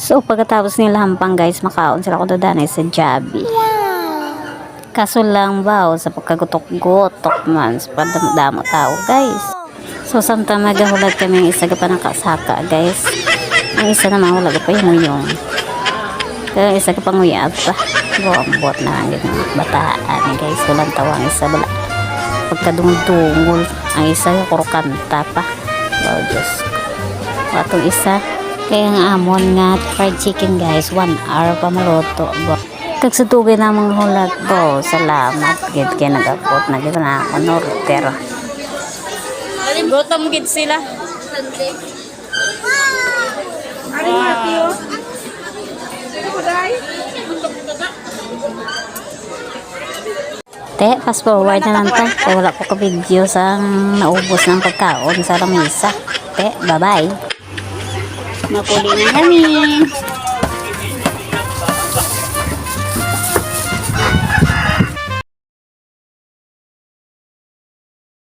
So pagkatapos nila hampang guys, makaon sila ko dodanay sa Jollibee. Kaso lang ba, sa pagkagutok-gutok man, sa padamo tao guys. So samtang nagahulag kami, isa ka pa nakasaka guys. Ang isa naman hulag pa yung. Kaya isa ka pang uyab pa. Buambot na ang mga bataan guys. Walang tawang isa bala. Pagkadungdungol, ang isa yung kurukanta pa. Oh Diyos. Watong isa. Kaya nga amon nga fried chicken guys. 1 hour pa maluto. Kagsutugin na mga hulat do. Salamat. Gid kaya nag-upot na gito na order. Gutom gid sila. Wow. Te, fast forward na lang ta. Kaya wala ko ka-video sa naubos ng pagkaon sa lamisa. Te, bye-bye. Mapuli na kami.